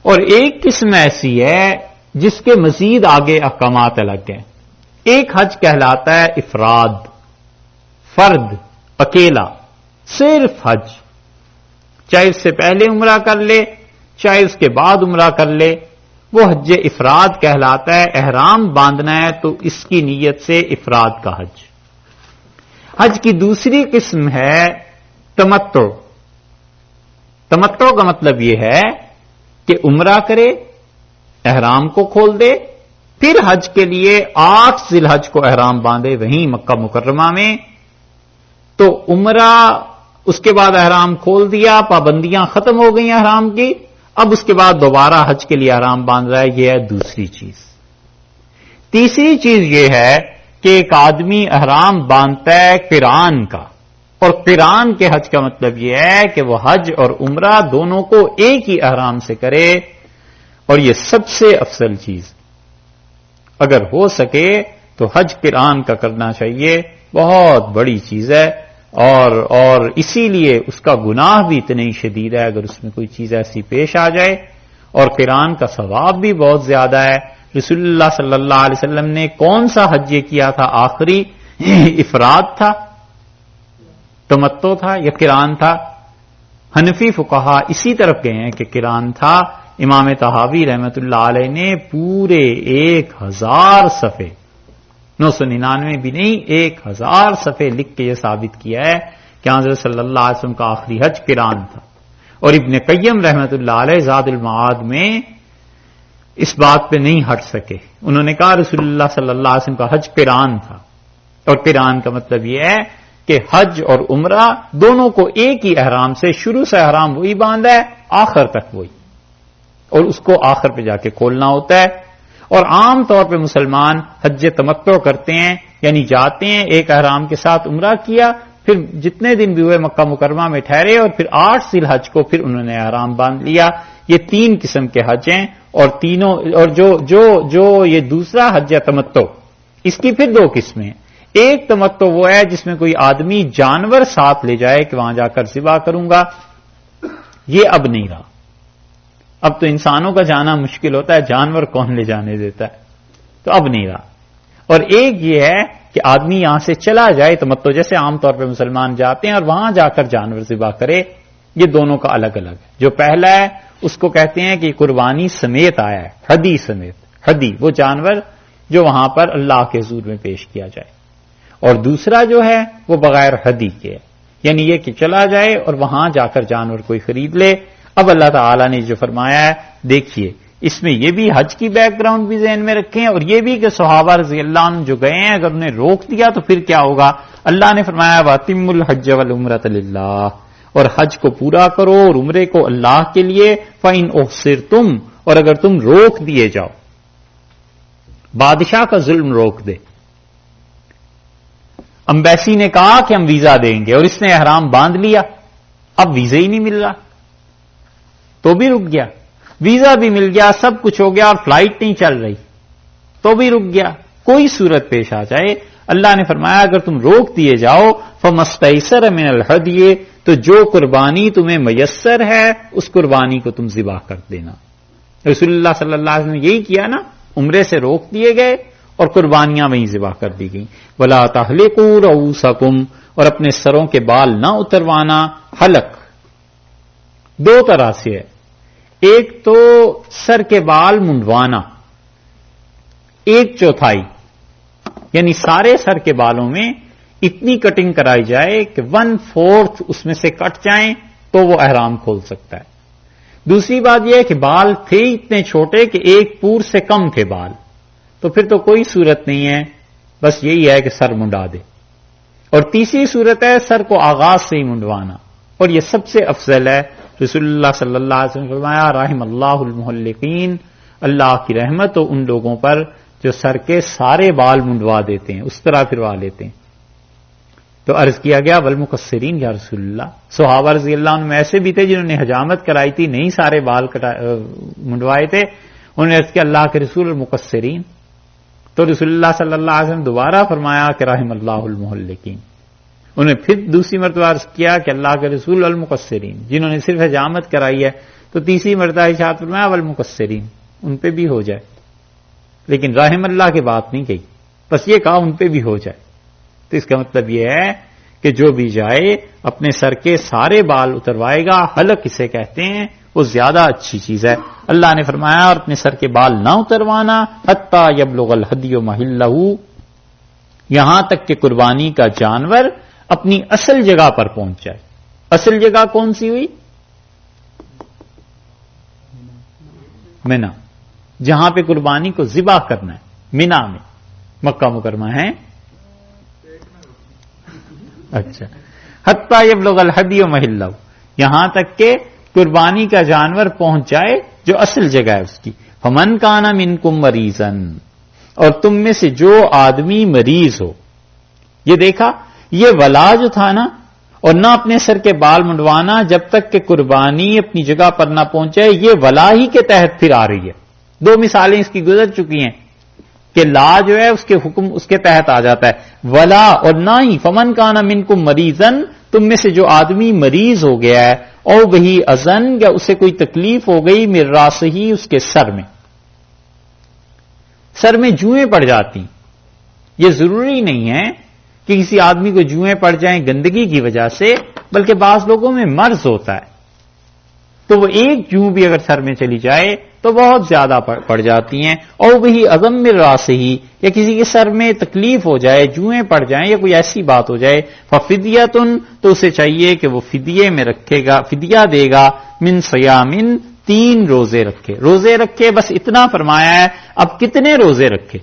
اور ایک قسم ایسی ہے جس کے مزید آگے احکامات الگ ہیں. ایک حج کہلاتا ہے افراد، فرد، اکیلا، صرف حج، چاہے اس سے پہلے عمرہ کر لے چاہے اس کے بعد عمرہ کر لے، وہ حج افراد کہلاتا ہے. احرام باندھنا ہے تو اس کی نیت سے افراد کا حج. حج کی دوسری قسم ہے تمتع. تمتع کا مطلب یہ ہے کہ عمرہ کرے، احرام کو کھول دے، پھر حج کے لیے 8 ذی الحج کو احرام باندھے وہیں مکہ مکرمہ میں. تو عمرہ اس کے بعد احرام کھول دیا، پابندیاں ختم ہو گئی احرام کی، اب اس کے بعد دوبارہ حج کے لیے احرام باندھ رہا ہے. یہ ہے دوسری چیز. تیسری چیز یہ ہے کہ ایک آدمی احرام باندھتا ہے قران کا، اور قران کے حج کا مطلب یہ ہے کہ وہ حج اور عمرہ دونوں کو ایک ہی احرام سے کرے. اور یہ سب سے افضل چیز، اگر ہو سکے تو حج قران کا کرنا چاہیے. بہت بڑی چیز ہے، اور اسی لیے اس کا گناہ بھی اتنا ہی شدید ہے اگر اس میں کوئی چیز ایسی پیش آ جائے، اور قران کا ثواب بھی بہت زیادہ ہے. رسول اللہ صلی اللہ علیہ وسلم نے کون سا حج یہ کیا تھا آخری؟ افراد تھا، تمتع تھا یا قران تھا؟ حنفی فقہا اسی طرف گئے ہیں کہ قران تھا. امام طحاوی رحمت اللہ علیہ نے پورے 1000 صفحے، 999 بھی نہیں، 1000 صفحے لکھ کے یہ ثابت کیا ہے کہ حضرت صلی اللہ علیہ وسلم کا آخری حج قران تھا. اور ابن قیم رحمت اللہ علیہ زاد المعاد میں اس بات پہ نہیں ہٹ سکے. انہوں نے کہا رسول اللہ صلی اللہ علیہ وسلم کا حج قران تھا. اور قران کا مطلب یہ ہے کہ حج اور عمرہ دونوں کو ایک ہی احرام سے، شروع سے احرام وہی باندھا ہے، آخر تک وہی، اور اس کو آخر پہ جا کے کھولنا ہوتا ہے. اور عام طور پہ مسلمان حج تمتع کرتے ہیں، یعنی جاتے ہیں ایک احرام کے ساتھ عمرہ کیا، پھر جتنے دن بھی ہوئے مکہ مکرمہ میں ٹھہرے، اور پھر 8 ذی الحج کو پھر انہوں نے احرام باندھ لیا. یہ 3 قسم کے حج ہیں، اور تینوں، اور جو یہ دوسرا حج ہے تمتع، اس کی پھر 2 قسمیں ہیں. ایک تمتع وہ ہے جس میں کوئی آدمی جانور ساتھ لے جائے کہ وہاں جا کر ذبح کروں گا. یہ اب نہیں رہا. اب تو انسانوں کا جانا مشکل ہوتا ہے، جانور کون لے جانے دیتا ہے، تو اب نہیں رہا. اور ایک یہ ہے کہ آدمی یہاں سے چلا جائے تمتع، جیسے عام طور پہ مسلمان جاتے ہیں اور وہاں جا کر جانور ذبح کرے. یہ دونوں کا الگ الگ ہے. جو پہلا ہے اس کو کہتے ہیں کہ قربانی سمیت آیا ہے، ہدی سمیت. ہدی وہ جانور جو وہاں پر اللہ کے حضور میں پیش کیا جائے. اور دوسرا جو ہے وہ بغیر ہدی کے ہے، یعنی یہ کہ چلا جائے اور وہاں جا کر جانور کوئی خرید لے. اب اللہ تعالیٰ نے جو فرمایا ہے، دیکھیے اس میں یہ بھی حج کی بیک گراؤنڈ بھی ذہن میں رکھیں، اور یہ بھی کہ صحابہ رضی اللہ عنہ جو گئے ہیں اگر انہیں روک دیا تو پھر کیا ہوگا. اللہ نے فرمایا وَأَتِمُّوا الْحَجَّ وَالْعُمْرَةَ لِلَّهِ، اور حج کو پورا کرو اور عمرے کو اللہ کے لیے. فَإِنْ أُحْصِرْتُمْ، اور اگر تم روک دیے جاؤ، بادشاہ کا ظلم روک دے. امبیسی نے کہا کہ ہم ویزا دیں گے اور اس نے احرام باندھ لیا، اب ویزا ہی نہیں مل رہا، تو بھی رک گیا. ویزا بھی مل گیا، سب کچھ ہو گیا، اور فلائٹ نہیں چل رہی تو بھی رک گیا. کوئی صورت پیش آ جائے، اللہ نے فرمایا اگر تم روک دیے جاؤ فَمَسْتَيْسَرَ مِنَ الْهَدْيِ، تو جو قربانی تمہیں میسر ہے اس قربانی کو تم ذبح کر دینا. رسول اللہ صلی اللہ علیہ وسلم نے یہی کیا نا، عمرے سے روک دیے گئے اور قربانیاں وہیں ذبح کر دی گئیں. وَلَا تَحْلِقُوا رُؤُوسَكُمْ، اور اپنے سروں کے بال نہ اتروانا. حلق 2 طرح سے ہے. ایک تو سر کے بال منڈوانا 1/4، یعنی سارے سر کے بالوں میں اتنی کٹنگ کرائی جائے کہ 1/4 اس میں سے کٹ جائیں تو وہ احرام کھول سکتا ہے. دوسری بات یہ ہے کہ بال تھے اتنے چھوٹے کہ 1 پور سے کم تھے بال، تو پھر تو کوئی صورت نہیں ہے، بس یہی ہے کہ سر منڈا دے. اور تیسری صورت ہے سر کو آغاز سے ہی منڈوانا، اور یہ سب سے افضل ہے. رسول اللہ صلی اللہ علیہ وسلم نے فرمایا رحم اللہ المحلقین، اللہ کی رحمت ہو ان لوگوں پر جو سر کے سارے بال منڈوا دیتے ہیں، اس طرح پھروا لیتے ہیں. تو عرض کیا گیا والمقصرین یا رسول اللہ، صحابہ رضی اللہ عنہ میں ایسے بھی تھے جنہوں نے حجامت کرائی تھی، نہیں سارے بال منڈوائے تھے. انہوں نے عرض کیا اللہ کے رسول المقصرین، تو رسول اللہ صلی اللہ علیہ وسلم دوبارہ فرمایا کہ رحم اللہ المحلقین. انہوں نے پھر دوسری مرتبہ عرض کیا کہ اللہ کے رسول المقصرین، جنہوں نے صرف حجامت کرائی ہے، تو تیسری مرتبہ ارشاد فرمایا والمقصرین، ان پہ بھی ہو جائے، لیکن رحم اللہ کی بات نہیں کہی، بس یہ کہا ان پہ بھی ہو جائے۔ تو اس کا مطلب یہ ہے کہ جو بھی جائے اپنے سر کے سارے بال اتروائے گا، حلق اسے کہتے ہیں، وہ زیادہ اچھی چیز ہے۔ اللہ نے فرمایا اور اپنے سر کے بال نہ اتروانا حتی یبلغ الہدی محلہ، یہاں تک کہ قربانی کا جانور اپنی اصل جگہ پر پہنچ جائے۔ اصل جگہ کون سی ہوئی؟ منا، جہاں پہ قربانی کو ذبح کرنا ہے، منا میں، مکہ مکرمہ ہے۔ اچھا، حتی یبلغ الہدی محلہ، یہاں تک کہ قربانی کا جانور پہنچ جائے جو اصل جگہ ہے اس کی۔ فمن کان منکم مریضا، اور تم میں سے جو آدمی مریض ہو، یہ دیکھا یہ ولا جو تھا نا، اور نہ اپنے سر کے بال منڈوانا جب تک کہ قربانی اپنی جگہ پر نہ پہنچے، یہ ولا ہی کے تحت پھر آ رہی ہے۔ دو مثالیں اس کی گزر چکی ہیں کہ لا جو ہے اس کے حکم اس کے تحت آ جاتا ہے، ولا اور نہ ہی فمن کان منکم مریضا، تم میں سے جو آدمی مریض ہو گیا ہے، اور وہی اذن، یا اسے کوئی تکلیف ہو گئی، من راسہ، اس کے سر میں جوئیں پڑ جاتی۔ یہ ضروری نہیں ہے کہ کسی آدمی کو جوئیں پڑ جائیں گندگی کی وجہ سے، بلکہ بعض لوگوں میں مرض ہوتا ہے، تو وہ ایک جو بھی اگر سر میں چلی جائے تو بہت زیادہ پڑ جاتی ہیں۔ اور وہی عظم من راسہ، یا کسی کے سر میں تکلیف ہو جائے، جوئیں پڑ جائیں یا کوئی ایسی بات ہو جائے، ففدیۃ، تو اسے چاہیے کہ وہ فدیے میں رکھے گا، فدیہ دے گا، من صیام، 3 روزے رکھے۔ روزے رکھے، بس اتنا فرمایا ہے، اب کتنے روزے رکھے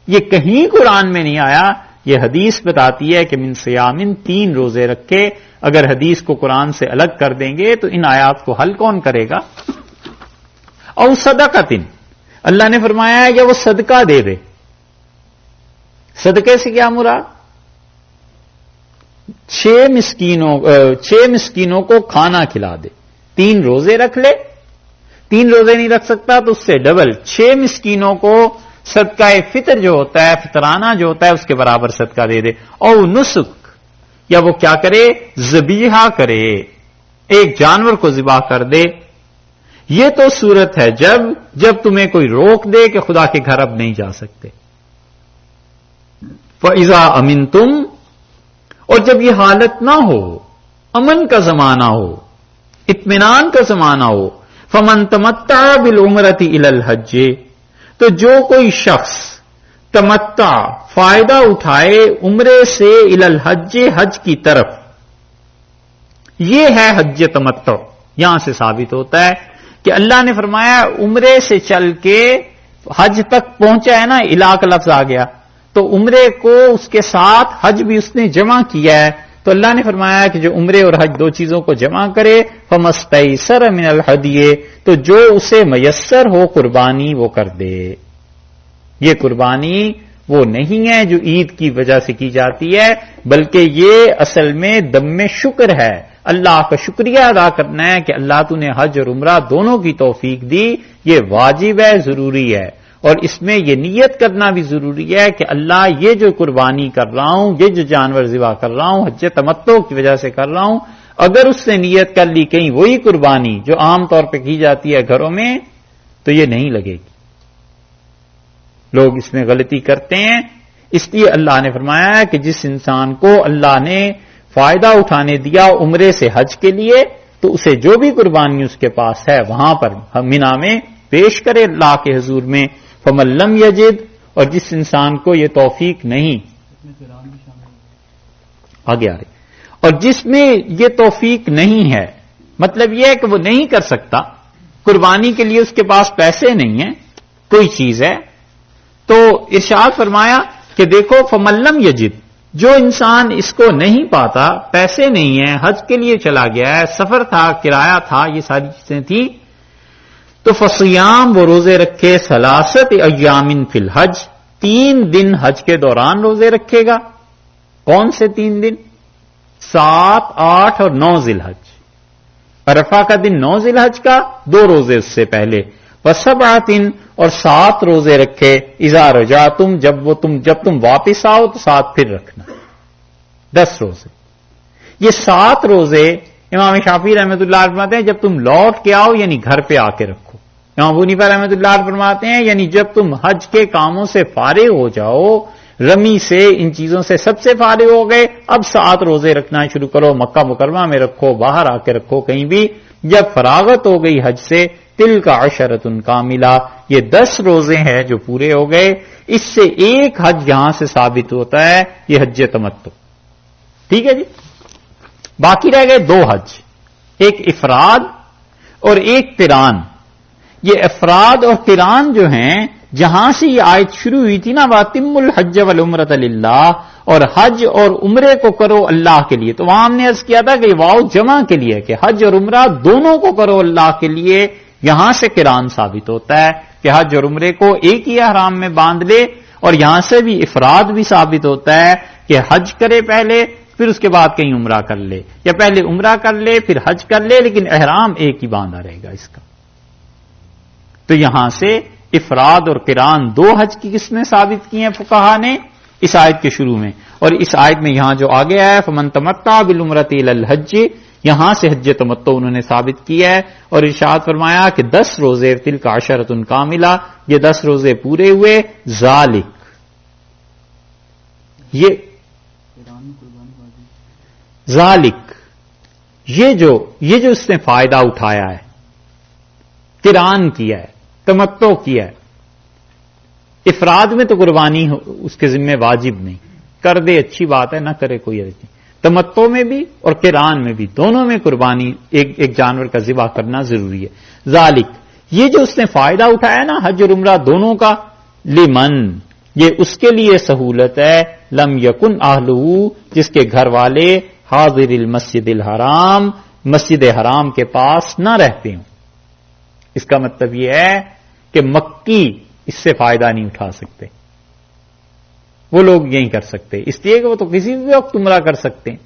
یہ کہیں قرآن میں نہیں آیا، یہ حدیث بتاتی ہے کہ من صیام 3 روزے رکھے۔ اگر حدیث کو قرآن سے الگ کر دیں گے تو ان آیات کو حل کون کرے گا؟ او صدقۃ، اللہ نے فرمایا ہے یا وہ صدقہ دے دے۔ صدقے سے کیا مراد؟ 6 مسکینوں کو کھانا کھلا دے، 3 روزے رکھ لے، 3 روزے نہیں رکھ سکتا تو اس سے ڈبل 6 مسکینوں کو صدقہ فطر جو ہوتا ہے، فطرانہ جو ہوتا ہے، اس کے برابر صدقہ دے دے۔ او نسک، یا وہ کیا کرے؟ ذبیحہ کرے، ایک جانور کو ذبح کر دے۔ یہ تو صورت ہے جب تمہیں کوئی روک دے کہ خدا کے گھر اب نہیں جا سکتے۔ فَإِذَا أَمِنْتُمْ، اور جب یہ حالت نہ ہو، امن کا زمانہ ہو، اطمینان کا زمانہ ہو، فَمَن تَمَتَّعَ بِالْعُمْرَةِ إِلَى الْحَجِّ، تو جو کوئی شخص تمتع، فائدہ اٹھائے عمرے سے، الی الحج، حج کی طرف، یہ ہے حج تمتع۔ یہاں سے ثابت ہوتا ہے کہ اللہ نے فرمایا عمرے سے چل کے حج تک پہنچا ہے نا، الا کا لفظ آ گیا، تو عمرے کو اس کے ساتھ حج بھی اس نے جمع کیا ہے، تو اللہ نے فرمایا کہ جو عمرے اور حج 2 چیزوں کو جمع کرے، فَمَسْتَيْسَرَ مِنَ الْهَدْيِ، تو جو اسے میسر ہو قربانی وہ کر دے۔ یہ قربانی وہ نہیں ہے جو عید کی وجہ سے کی جاتی ہے، بلکہ یہ اصل میں دم شکر ہے، اللہ کا شکریہ ادا کرنا ہے کہ اللہ تو نے حج اور عمرہ دونوں کی توفیق دی۔ یہ واجب ہے، ضروری ہے، اور اس میں یہ نیت کرنا بھی ضروری ہے کہ اللہ یہ جو قربانی کر رہا ہوں، یہ جو جانور ذبح کر رہا ہوں، حج تمتع کی وجہ سے کر رہا ہوں، اگر اس نے نیت کر لی کہیں وہی قربانی جو عام طور پہ کی جاتی ہے گھروں میں، تو یہ نہیں لگے گی۔ لوگ اس میں غلطی کرتے ہیں، اس لیے اللہ نے فرمایا ہے کہ جس انسان کو اللہ نے فائدہ اٹھانے دیا عمرے سے حج کے لیے، تو اسے جو بھی قربانی اس کے پاس ہے وہاں پر منا میں پیش کرے اللہ کے حضور میں۔ فَمَن لَّمْ يَجِدْ، اور جس انسان کو یہ توفیق نہیں، آگے آ رہے، اور جس میں یہ توفیق نہیں ہے، مطلب یہ ہے کہ وہ نہیں کر سکتا، قربانی کے لیے اس کے پاس پیسے نہیں ہیں، کوئی چیز ہے، تو ارشاد فرمایا کہ دیکھو فَمَن لَّمْ يَجِدْ، جو انسان اس کو نہیں پاتا، پیسے نہیں ہیں، حج کے لیے چلا گیا ہے، سفر تھا، کرایہ تھا، یہ ساری چیزیں تھیں، تو فصیام، وہ روزے رکھے، 3 ایام فی الحج، 3 دن حج کے دوران روزے رکھے گا۔ کون سے 3 دن؟ 7، 8 اور 9 ذی الحج۔ عرفہ کا دن 9 ذی الحج کا، 2 روزے اس سے پہلے، وسبعۃ، اور 7 روزے رکھے، اذا رجعتم، جب تم واپس آؤ تو 7 پھر رکھنا، 10 روزے۔ یہ 7 روزے امام شافعی رحمۃ اللہ فرماتے ہیں جب تم لوٹ کے آؤ یعنی گھر پہ آ کے رکھو. امام ابو حنیفہ رحمۃ اللہ فرماتے ہیں یعنی جب تم حج کے کاموں سے فارغ ہو جاؤ، رمی سے ان چیزوں سے سب سے فارغ ہو گئے، اب 7 روزے رکھنا شروع کرو، مکہ مکرمہ میں رکھو، باہر آ کے رکھو کہیں بھی. جب فراغت ہو گئی حج سے، تل کا عشرۃ کاملہ، یہ 10 روزے ہیں جو پورے ہو گئے. اس سے ایک حج یہاں سے ثابت ہوتا ہے، یہ حج تمتع. ٹھیک ہے جی. باقی رہ گئے 2 حج، ایک افراد اور ایک قران. یہ افراد اور قران جو ہیں، جہاں سے یہ آیت شروع ہوئی تھی نا، وَأَتِمُّ الْحَجَّ وَالْعُمْرَةَ لِلَّهِ، اور حج اور عمرے کو کرو اللہ کے لیے، تو وہاں ہم نے عرض کیا تھا کہ واو جمع کے لیے کہ حج اور عمرہ دونوں کو کرو اللہ کے لیے. یہاں سے قران ثابت ہوتا ہے کہ حج اور عمرے کو ایک ہی احرام میں باندھ لے، اور یہاں سے بھی افراد بھی ثابت ہوتا ہے کہ حج کرے پہلے، پھر اس کے بعد کہیں عمرہ کر لے، یا پہلے عمرہ کر لے پھر حج کر لے، لیکن احرام ایک ہی باندھا رہے گا اس کا. تو یہاں سے افراد اور قران 2 حج کی قسمیں ثابت کی ہیں فقہا نے اس آیت کے شروع میں. اور اس آیت میں یہاں جو آگے آیا ہے فمن تمتع بالعمرۃ الی الحج، یہاں سے حج تمتع انہوں نے ثابت کیا ہے. اور ارشاد فرمایا کہ 10 روزے تلک عشرۃ کاملہ، یہ 10 روزے پورے ہوئے. ذالک، یہ جو اس نے فائدہ اٹھایا ہے، قران کیا ہے، تمتع کیا ہے. افراد میں تو قربانی اس کے ذمہ واجب نہیں، کر دے اچھی بات ہے، نہ کرے کوئی عرض نہیں. تمتع میں بھی اور قران میں بھی، دونوں میں قربانی ایک جانور کا ذبح کرنا ضروری ہے. ذالک، یہ جو اس نے فائدہ اٹھایا نا حج اور عمرہ دونوں کا، لمن، یہ اس کے لیے سہولت ہے، لم یکن اہلہ، جس کے گھر والے حاضر المسجد الحرام، مسجد حرام کے پاس نہ رہتے ہوں. اس کا مطلب یہ ہے کہ مکی اس سے فائدہ نہیں اٹھا سکتے، وہ لوگ یہی کر سکتے، اس لیے کہ وہ تو کسی بھی وقت عمرہ کر سکتے ہیں.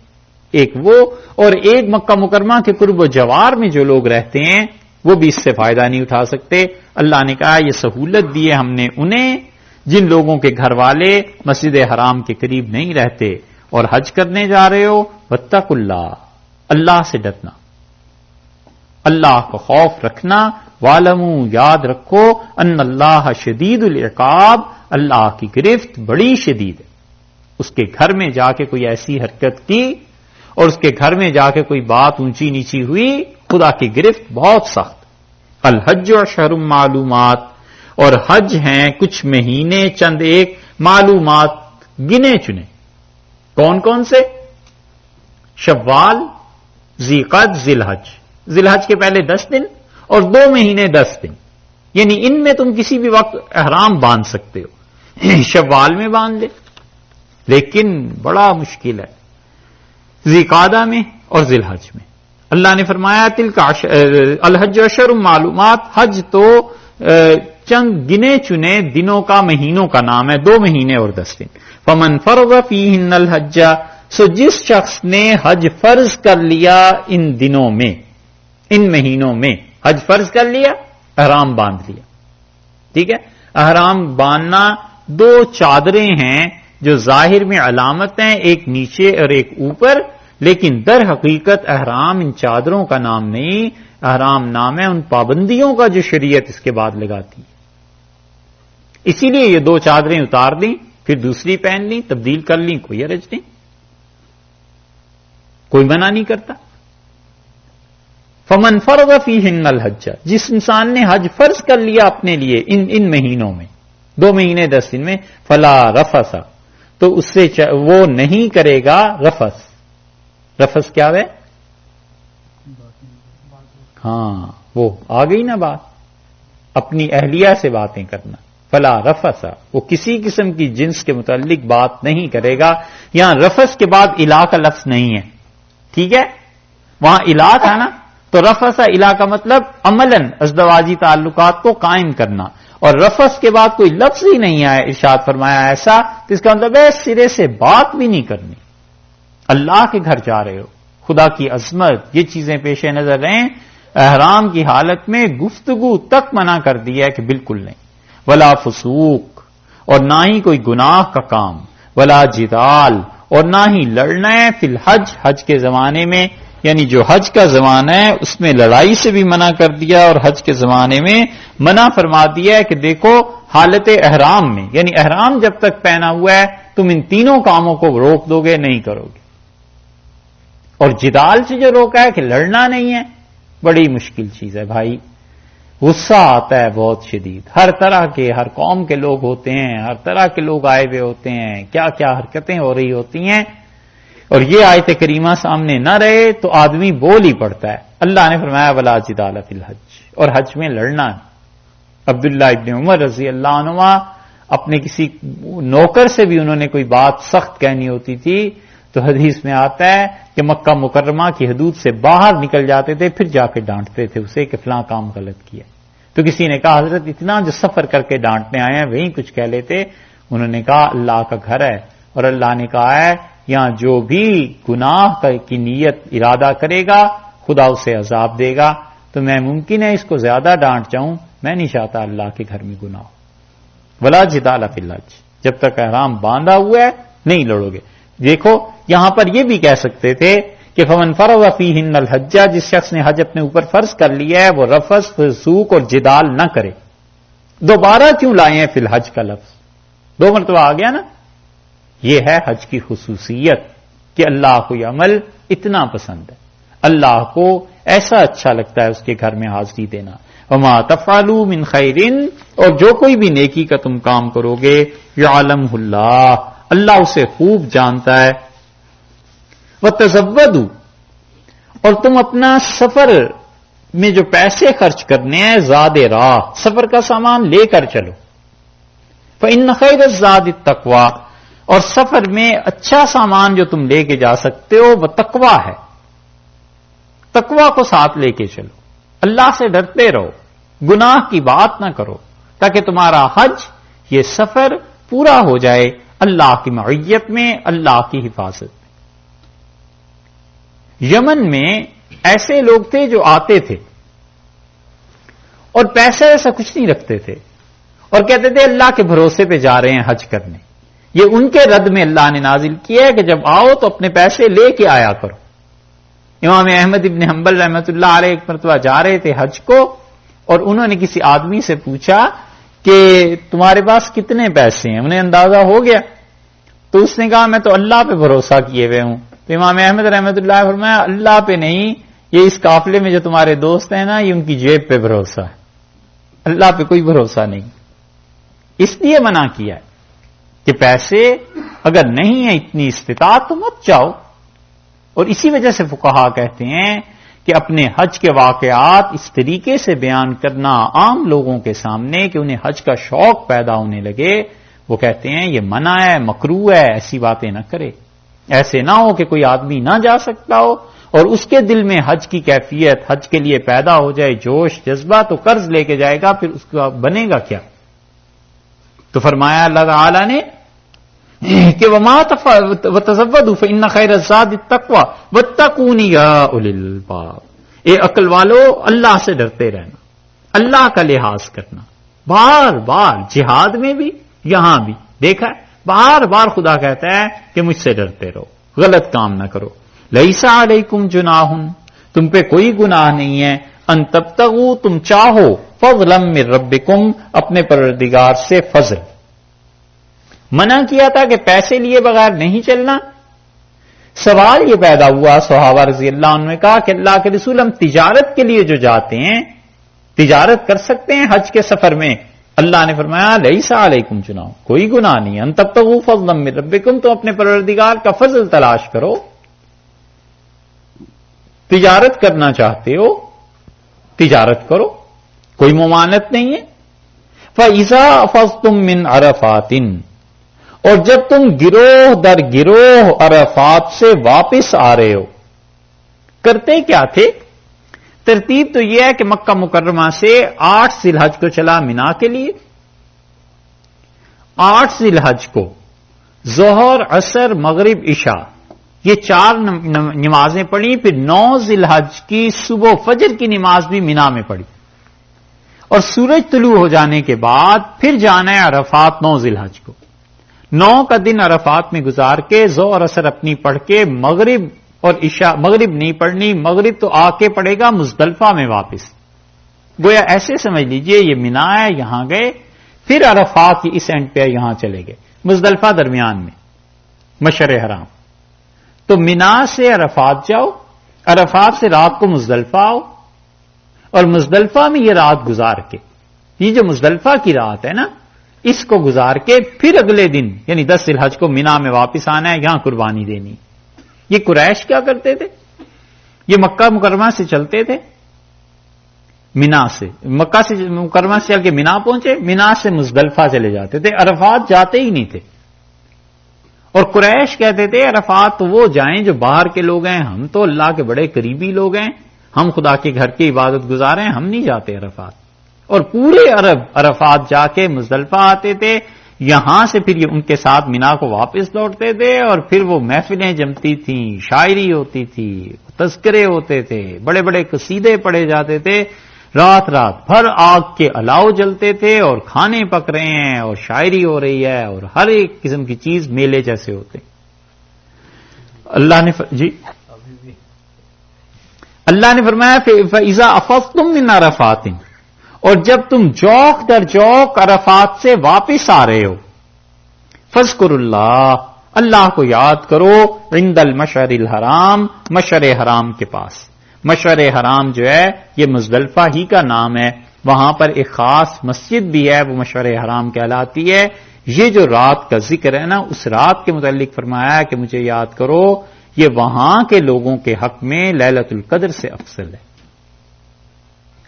ایک وہ، اور ایک مکہ مکرمہ کے قرب و جوار میں جو لوگ رہتے ہیں وہ بھی اس سے فائدہ نہیں اٹھا سکتے. اللہ نے کہا یہ سہولت دی ہے ہم نے انہیں جن لوگوں کے گھر والے مسجد حرام کے قریب نہیں رہتے اور حج کرنے جا رہے ہو. واتقوا اللہ، اللہ سے ڈرنا، اللہ کا خوف رکھنا. وَاعْلَمُوا، یاد رکھو، ان اللہ شدید العقاب، اللہ کی گرفت بڑی شدید ہے. اس کے گھر میں جا کے کوئی ایسی حرکت کی اور اس کے گھر میں جا کے کوئی بات اونچی نیچی ہوئی، خدا کی گرفت بہت سخت. الحج اشہر معلومات، اور حج ہیں کچھ مہینے، چند ایک معلومات گنے چنے. کون کون سے؟ شوال، ذی قعد، ذی الحج. ذی الحج کے پہلے 10 دن اور 2 مہینے 10 دن، یعنی ان میں تم کسی بھی وقت احرام باندھ سکتے ہو. شوال میں باندھ لے، لیکن بڑا مشکل ہے ذی قعدہ میں اور ذی الحج میں. اللہ نے فرمایا تلک الحج اشہر معلومات، حج تو چند گنے چنے دنوں کا، مہینوں کا نام ہے، 2 مہینے اور 10 دن. فمن فرض فیہن الحج، سو جس شخص نے حج فرض کر لیا ان دنوں میں، ان مہینوں میں حج فرض کر لیا، احرام باندھ لیا. ٹھیک ہے، احرام باندھنا 2 چادریں ہیں جو ظاہر میں علامت ہیں، ایک نیچے اور ایک اوپر، لیکن در حقیقت احرام ان چادروں کا نام نہیں، احرام نام ہے ان پابندیوں کا جو شریعت اس کے بعد لگاتی ہے. اسی لیے یہ 2 چادریں اتار دیں، پھر دوسری پہن لیں، تبدیل کر لیں، کوئی حرج نہیں، کوئی منع نہیں کرتا. فمن فرض فیہن الحج، جس انسان نے حج فرض کر لیا اپنے لیے ان مہینوں میں، 2 مہینے 10 دن میں، فلا رفث، تو اس سے وہ نہیں کرے گا رفث. رفث کیا ہے؟ ہاں وہ آ گئی نا بات، اپنی اہلیہ سے باتیں کرنا. فلا رفث، وہ کسی قسم کی جنس کے متعلق بات نہیں کرے گا. یہاں رفث کے بعد الہ کا لفظ نہیں ہے، ٹھیک ہے، وہاں الہ تھا نا، تو رفث الہ کا مطلب عملاً ازدواجی تعلقات کو قائم کرنا، اور رفث کے بعد کوئی لفظ ہی نہیں آیا. ارشاد فرمایا ایسا، تو اس کا مطلب ہے سرے سے بات بھی نہیں کرنی. اللہ کے گھر جا رہے ہو، خدا کی عظمت، یہ چیزیں پیش نظر رہیں. احرام کی حالت میں گفتگو تک منع کر دیا ہے کہ بالکل نہیں. ولا فسوق، اور نہ ہی کوئی گناہ کا کام. ولا جدال، اور نہ ہی لڑنا ہے. فی الحج، حج کے زمانے میں یعنی جو حج کا زمانہ ہے اس میں لڑائی سے بھی منع کر دیا، اور حج کے زمانے میں منع فرما دیا ہے کہ دیکھو حالت احرام میں، یعنی احرام جب تک پہنا ہوا ہے تم ان تینوں کاموں کو روک دو گے، نہیں کرو گے۔ اور جدال سے جو روکا ہے کہ لڑنا نہیں ہے، بڑی مشکل چیز ہے بھائی، غصہ آتا ہے بہت شدید، ہر طرح کے، ہر قوم کے لوگ ہوتے ہیں، ہر طرح کے لوگ آئے ہوئے ہوتے ہیں، کیا کیا حرکتیں ہو رہی ہوتی ہیں، اور یہ آیت کریمہ سامنے نہ رہے تو آدمی بول ہی پڑتا ہے۔ اللہ نے فرمایا ولا جدال فی الحج، اور حج میں لڑنا ہے۔ عبداللہ ابن عمر رضی اللہ عنہما اپنے کسی نوکر سے بھی انہوں نے کوئی بات سخت کہنی ہوتی تھی تو حدیث میں آتا ہے کہ مکہ مکرمہ کی حدود سے باہر نکل جاتے تھے، پھر جا کے ڈانٹتے تھے اسے کہ فلاں کام غلط کیا۔ تو کسی نے کہا حضرت اتنا جو سفر کر کے ڈانٹنے آئے ہیں وہیں کچھ کہہ لیتے۔ انہوں نے کہا اللہ کا گھر ہے، اور اللہ نے کہا ہے یہاں جو بھی گناہ کی نیت ارادہ کرے گا خدا اسے عذاب دے گا، تو میں ممکن ہے اس کو زیادہ ڈانٹ جاؤں، میں نہیں چاہتا اللہ کے گھر میں گناہ ہو۔ ولا جدال فی الحج، جب تک احرام باندھا ہوا ہے نہیں لڑو گے۔ دیکھو یہاں پر یہ بھی کہہ سکتے تھے کہ فمن فرض فیہن الحج، جس شخص نے حج اپنے اوپر فرض کر لیا ہے وہ رفث، فسوق اور جدال نہ کرے۔ دوبارہ کیوں لائے ہیں فی الحج کا لفظ؟ دو مرتبہ آ گیا نا۔ یہ ہے حج کی خصوصیت کہ اللہ کو یہ عمل اتنا پسند ہے، اللہ کو ایسا اچھا لگتا ہے اس کے گھر میں حاضری دینا۔ وما تفعلوا من خیر، اور جو کوئی بھی نیکی کا تم کام کرو گے یعلمہ اللہ، اللہ اسے خوب جانتا ہے۔ وتزودوا، اور تم اپنا سفر میں جو پیسے خرچ کرنے ہیں زاد راہ، سفر کا سامان لے کر چلو۔ فإن خیر الزاد التقوی، اور سفر میں اچھا سامان جو تم لے کے جا سکتے ہو وہ تقوی ہے۔ تقوی کو ساتھ لے کے چلو، اللہ سے ڈرتے رہو، گناہ کی بات نہ کرو، تاکہ تمہارا حج یہ سفر پورا ہو جائے اللہ کی معیت میں، اللہ کی حفاظت میں۔ یمن میں ایسے لوگ تھے جو آتے تھے اور پیسے ایسا کچھ نہیں رکھتے تھے اور کہتے تھے اللہ کے بھروسے پہ جا رہے ہیں حج کرنے۔ یہ ان کے رد میں اللہ نے نازل کیا ہے کہ جب آؤ تو اپنے پیسے لے کے آیا کرو۔ امام احمد ابن حنبل رحمۃ اللہ علیہ ایک مرتبہ جا رہے تھے حج کو، اور انہوں نے کسی آدمی سے پوچھا کہ تمہارے پاس کتنے پیسے ہیں؟ انہیں اندازہ ہو گیا تو اس نے کہا میں تو اللہ پہ بھروسہ کیے ہوئے ہوں۔ تو امام احمد رحمۃ اللہ فرمایا اللہ پہ نہیں، یہ اس قافلے میں جو تمہارے دوست ہیں نا یہ ان کی جیب پہ بھروسہ ہے، اللہ پہ کوئی بھروسہ نہیں۔ اس لیے منع کیا ہے کہ پیسے اگر نہیں ہے اتنی استطاعت تو مت جاؤ۔ اور اسی وجہ سے فقہا کہتے ہیں کہ اپنے حج کے واقعات اس طریقے سے بیان کرنا عام لوگوں کے سامنے کہ انہیں حج کا شوق پیدا ہونے لگے، وہ کہتے ہیں یہ منع ہے، مکروہ ہے، ایسی باتیں نہ کرے۔ ایسے نہ ہو کہ کوئی آدمی نہ جا سکتا ہو اور اس کے دل میں حج کی کیفیت، حج کے لیے پیدا ہو جائے جوش جذبہ، تو قرض لے کے جائے گا، پھر اس کا بنے گا کیا؟ تو فرمایا اللہ تعالی نے کہ وما وتزودوا فإن خیر الزاد التقوی واتقون یا اولی الالباب، اے عقل والو اللہ سے ڈرتے رہنا، اللہ کا لحاظ کرنا۔ بار بار جہاد میں بھی یہاں بھی دیکھا ہے، بار بار خدا کہتا ہے کہ مجھ سے ڈرتے رہو، غلط کام نہ کرو۔ لیس علیکم جناح، تم پہ کوئی گناہ نہیں ہے، ان تبتغوا، تم چاہو، فضلا من ربکم، اپنے پروردگار سے فضل۔ منع کیا تھا کہ پیسے لیے بغیر نہیں چلنا۔ سوال یہ پیدا ہوا صحابہ رضی اللہ عنہ نے کہا کہ اللہ کے رسول ہم تجارت کے لیے جو جاتے ہیں تجارت کر سکتے ہیں حج کے سفر میں؟ اللہ نے فرمایا لیس علیکم جناح، کوئی گناہ نہیں ہے، ان تبتغوا فضلا من ربکم، تو اپنے پروردگار کا فضل تلاش کرو۔ تجارت کرنا چاہتے ہو تجارت کرو، کوئی ممانعت نہیں ہے۔ فَإِذَا أَفَضْتُم مِّنْ عَرَفَاتٍ، اور جب تم گروہ در گروہ عرفات سے واپس آ رہے ہو، کرتے کیا تھے؟ ترتیب تو یہ ہے کہ مکہ مکرمہ سے 8 ذی الحج کو چلا مینا کے لیے، 8 ذی الحج کو ظہر، عصر، مغرب، عشاء، یہ 4 نمازیں پڑھی، پھر 9 ذی الحج کی صبح فجر کی نماز بھی مینا میں پڑھی، اور سورج طلوع ہو جانے کے بعد پھر جانا ہے عرفات 9 ذی الحج کو۔ 9 کا دن عرفات میں گزار کے ظہر عصر اپنی پڑھ کے مغرب اور عشاء مغرب نہیں پڑھنی، مغرب تو آ کے پڑے گا مزدلفہ میں واپس. گویا ایسے سمجھ لیجئے یہ مینا ہے، یہاں گئے، پھر عرفات کی اس اینڈ پہ یہاں چلے گئے، مزدلفہ درمیان میں مشعر حرام. تو مینا سے عرفات جاؤ، عرفات سے رات کو مزدلفہ آؤ، اور مزدلفہ میں یہ رات گزار کے، یہ جو مزدلفہ کی رات ہے نا، اس کو گزار کے پھر اگلے دن یعنی 10 ذی الحج کو مینا میں واپس آنا ہے، یہاں قربانی دینی. یہ قریش کیا کرتے تھے؟ یہ مکہ مکرمہ سے چلتے تھے، مینا سے، مکہ سے مکرمہ سے چل کے مینا پہنچے، مینا سے مزدلفہ چلے جاتے تھے، عرفات جاتے ہی نہیں تھے. اور قریش کہتے تھے عرفات تو وہ جائیں جو باہر کے لوگ ہیں، ہم تو اللہ کے بڑے قریبی لوگ ہیں، ہم خدا کے گھر کی عبادت گزارے ہیں، ہم نہیں جاتے عرفات. اور پورے عرب عرفات جا کے مزدلفہ آتے تھے، یہاں سے پھر یہ ان کے ساتھ مینا کو واپس لوٹتے تھے، اور پھر وہ محفلیں جمتی تھیں، شاعری ہوتی تھی، تذکرے ہوتے تھے، بڑے بڑے قصیدے پڑھے جاتے تھے، رات رات بھر آگ کے الاؤ جلتے تھے، اور کھانے پک رہے ہیں، اور شاعری ہو رہی ہے، اور ہر ایک قسم کی چیز میلے جیسے ہوتے. اللہ نے فرمایا فَإِذَا أَفَضْتُم مِّنْ عَرَفَاتٍ، اور جب تم جوق در جوق عرفات سے واپس آ رہے ہو، فَاذْكُرُوا اللَّهَ، اللہ کو یاد کرو، عند المشعر الحرام، مشعر حرام کے پاس. مشعر حرام جو ہے یہ مزدلفہ ہی کا نام ہے، وہاں پر ایک خاص مسجد بھی ہے، وہ مشعر حرام کہلاتی ہے. یہ جو رات کا ذکر ہے نا، اس رات کے متعلق فرمایا ہے کہ مجھے یاد کرو، یہ وہاں کے لوگوں کے حق میں لیلۃ القدر سے افضل ہے.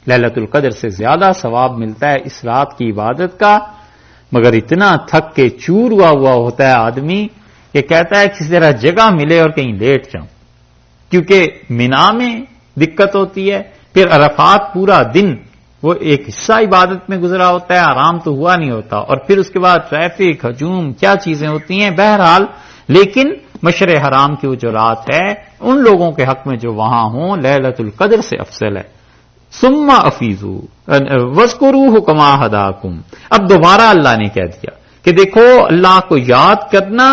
لیلۃ القدر سے زیادہ ثواب ملتا ہے اس رات کی عبادت کا. مگر اتنا تھک کے چور ہوا ہوتا ہے آدمی کہ کہتا ہے کسی طرح جگہ ملے اور کہیں لیٹ جاؤں، کیونکہ مینا میں دقت ہوتی ہے، پھر عرفات پورا دن وہ ایک حصہ عبادت میں گزرا ہوتا ہے، آرام تو ہوا نہیں ہوتا، اور پھر اس کے بعد ٹریفک، ہجوم، کیا چیزیں ہوتی ہیں. بہرحال لیکن مشعر حرام کی وہ جو رات ہے ان لوگوں کے حق میں جو وہاں ہوں لیلۃ القدر سے افضل ہے. ثم افیضوا واذکروہ کما ھداکم. اب دوبارہ اللہ نے کہہ دیا کہ دیکھو اللہ کو یاد کرنا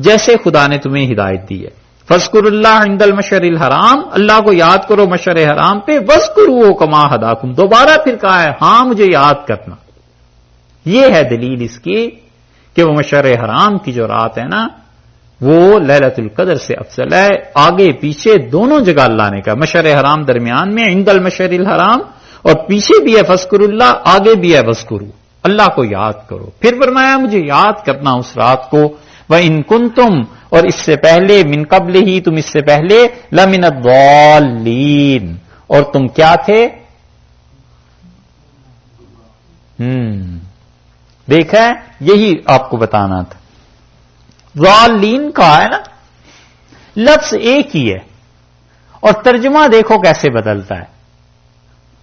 جیسے خدا نے تمہیں ہدایت دی ہے. فاذکروا اللہ عند المشعر الحرام، اللہ کو یاد کرو مشعر حرام پہ، واذکروہ کما ھداکم، دوبارہ پھر کہا ہے ہاں مجھے یاد کرنا. یہ ہے دلیل اس کی کہ وہ مشعر حرام کی جو رات ہے نا وہ لیلۃ القدر سے افضل ہے. آگے پیچھے دونوں جگہ اللہ نے کہا، مشعر حرام درمیان میں عند المشعر الحرام، اور پیچھے بھی ہے فاذکروا اللہ، آگے بھی ہے واذکروا، اللہ کو یاد کرو. پھر فرمایا مجھے یاد کرنا اس رات کو. وَإِن كُنتُمْ، اور اس سے پہلے، من قبل ہی، تم اس سے پہلے، لَمِنَ الضَّالِّينَ، اور تم کیا تھے؟ دیکھا ہے، یہی آپ کو بتانا تھا. ضالین کا ہے نا، لفظ ایک ہی ہے اور ترجمہ دیکھو کیسے بدلتا ہے.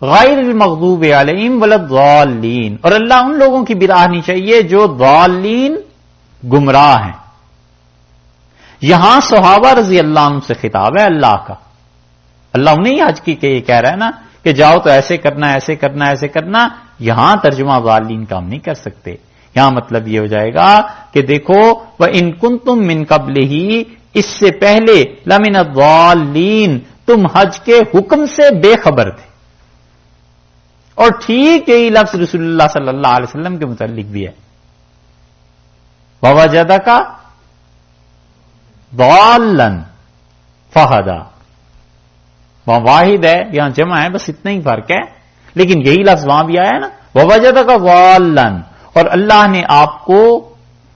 غیر المغضوب علیہم ولا الضالین، اور اللہ ان لوگوں کی براہ نہیں چاہیے جو ضالین گمراہ ہیں. یہاں صحابہ رضی اللہ عنہ سے خطاب ہے اللہ کا. اللہ انہیں حج کی کہ یہ کہہ رہا ہے نا کہ جاؤ تو ایسے کرنا، ایسے کرنا، ایسے کرنا. یہاں ترجمہ ضالین کا ہم نہیں کر سکتے. یہاں مطلب یہ ہو جائے گا کہ دیکھو وَإِن كُنتُم مِّن قَبْلِهِ، اس سے پہلے، لَمِنَ الضَّالِّينَ، تم حج کے حکم سے بے خبر تھے. اور ٹھیک یہی لفظ رسول اللہ صلی اللہ علیہ وسلم کے متعلق بھی ہے. وَوَجَدَكَ ضَالًّا فَهَدَىٰ، وہاں واحد ہے، یہاں جمع ہے، بس اتنا ہی فرق ہے، لیکن یہی لفظ وہاں بھی آیا ہے نا، وَوَجَدَكَ ضَالًّا، اور اللہ نے آپ کو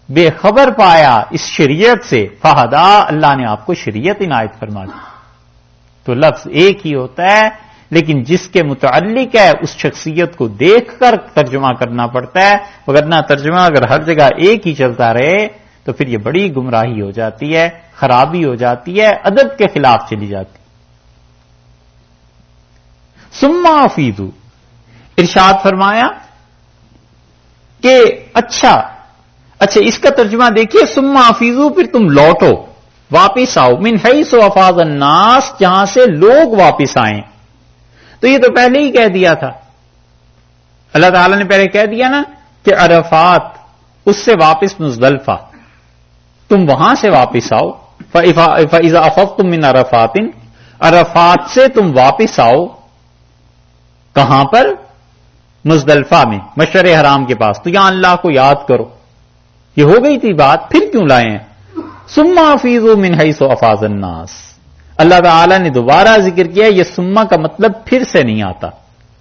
بے خبر پایا اس شریعت سے، فہدا، اللہ نے آپ کو شریعت عنایت فرما دی. تو لفظ ایک ہی ہوتا ہے لیکن جس کے متعلق ہے اس شخصیت کو دیکھ کر ترجمہ کرنا پڑتا ہے، وگرنہ ترجمہ اگر ہر جگہ ایک ہی چلتا رہے تو پھر یہ بڑی گمراہی ہو جاتی ہے، خرابی ہو جاتی ہے، ادب کے خلاف چلی جاتی. ثم افیضوا، ارشاد فرمایا کہ اچھا اس کا ترجمہ دیکھیے، ثم افیضوا، پھر تم لوٹو، واپس آؤ، من حیث افاض الناس، جہاں سے لوگ واپس آئیں. تو یہ تو پہلے ہی کہہ دیا تھا، اللہ تعالیٰ نے پہلے کہہ دیا نا کہ عرفات، اس سے واپس مزدلفہ، تم وہاں سے واپس آؤ. فَإِذَا أَفَضْتُم مِّنْ عَرَفَاتٍ، عرفات سے تم واپس آؤ، کہاں پر؟ مزدلفہ میں، مشعر حرام کے پاس، تو یہاں اللہ کو یاد کرو. یہ ہو گئی تھی بات، پھر کیوں لائے ہیں؟ ثُمَّ أَفِيضُوا مِنْ حَيْثُ أَفَاضَ النَّاسُ. اللہ تعالی نے دوبارہ ذکر کیا، یہ ثم کا مطلب پھر سے نہیں آتا،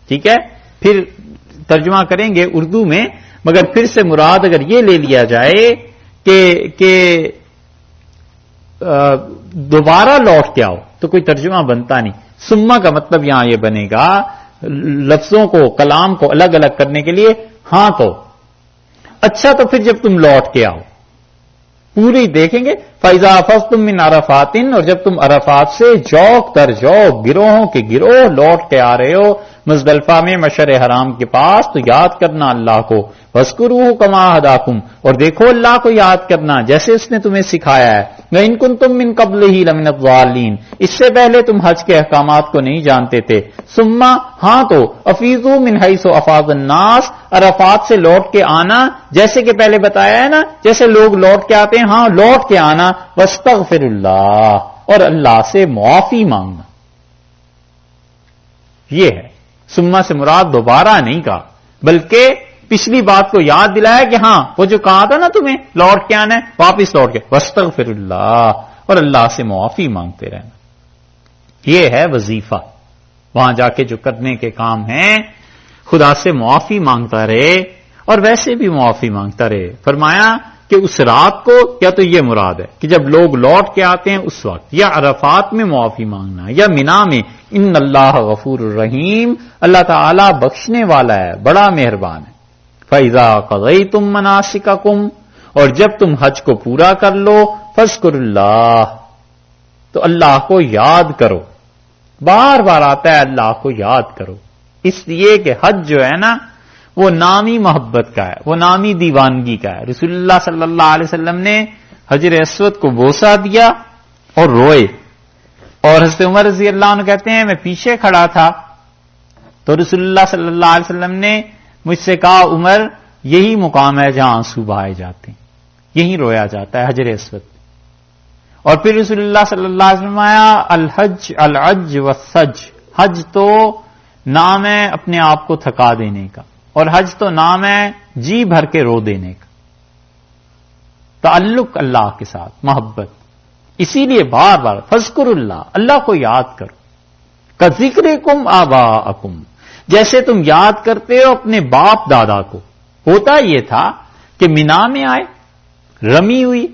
ٹھیک ہے؟ پھر ترجمہ کریں گے اردو میں، مگر پھر سے مراد اگر یہ لے لیا جائے کہ دوبارہ لوٹ کے آؤ، تو کوئی ترجمہ بنتا نہیں. ثم کا مطلب یہاں یہ بنے گا، لفظوں کو، کلام کو الگ الگ کرنے کے لیے، ہاں تو اچھا، تو پھر جب تم لوٹ کے آؤ، پوری دیکھیں گے. فَإِذَا أَفَضْتُم مِّنْ عَرَفَاتٍ، اور جب تم عرفات سے جوق در جوق، گروہوں کے گروہ لوٹ کے آ رہے ہو مزدلفہ میں مشعر حرام کے پاس، تو یاد کرنا اللہ کو. وَاذْكُرُوهُ كَمَا هَدَاكُمْ، اور دیکھو اللہ کو یاد کرنا جیسے اس نے تمہیں سکھایا ہے. وَإِن كُنتُم مِّن قَبْلِهِ لَمِنَ الضَّالِّينَ، اس سے پہلے تم حج کے احکامات کو نہیں جانتے تھے. ثُمَّ، ہاں تو، أَفِيضُوا مِنْ حَيْثُ أَفَاضَ النَّاسُ، عرفات سے لوٹ کے آنا، جیسے کہ پہلے بتایا ہے نا، جیسے لوگ لوٹ کے آتے ہیں، ہاں لوٹ کے آنا. وَاسْتَغْفِرُ اللَّهَ، اور اللہ سے معافی مانگنا. یہ ہے ثم سے مراد دوبارہ نہیں کہا، بلکہ پچھلی بات کو یاد دلایا کہ ہاں وہ جو کہا تھا نا تمہیں لوٹ کے آنا ہے، واپس لوٹ کے. واستغفر اللہ، اور اللہ سے معافی مانگتے رہنا. یہ ہے وظیفہ، وہاں جا کے جو کرنے کے کام ہیں، خدا سے معافی مانگتا رہے، اور ویسے بھی معافی مانگتا رہے. فرمایا کہ اس رات کو، یا تو یہ مراد ہے کہ جب لوگ لوٹ کے آتے ہیں اس وقت، یا عرفات میں معافی مانگنا، یا منا میں. ان اللہ غفور الرحیم، اللہ تعالی بخشنے والا ہے، بڑا مہربان ہے. فَإِذَا قَضَيْتُم مَّنَاسِكَكُمْ، اور جب تم حج کو پورا کر لو، فاذکروا اللہ، تو اللہ کو یاد کرو. بار بار آتا ہے اللہ کو یاد کرو، اس لیے کہ حج جو ہے نا وہ نامی محبت کا ہے، وہ نامی دیوانگی کا ہے. رسول اللہ صلی اللہ علیہ وسلم نے حجر اسود کو بوسہ دیا اور روئے، اور حضرت عمر رضی اللہ عنہ کہتے ہیں میں پیچھے کھڑا تھا، تو رسول اللہ صلی اللہ علیہ وسلم نے مجھ سے کہا عمر یہی مقام ہے جہاں آنسو بہائے جاتے ہیں، یہی رویا جاتا ہے حجر اسود. اور پھر رسول اللہ صلی اللہ علیہ وسلم آیا، الحج العج والسج، حج تو نام ہے اپنے آپ کو تھکا دینے کا، اور حج تو نام ہے جی بھر کے رو دینے کا. تعلق اللہ کے ساتھ، محبت. اسی لیے بار بار فذکر اللہ، اللہ کو یاد کرو. کذکرکم آباءکم، جیسے تم یاد کرتے ہو اپنے باپ دادا کو. ہوتا یہ تھا کہ مینا میں آئے، رمی ہوئی،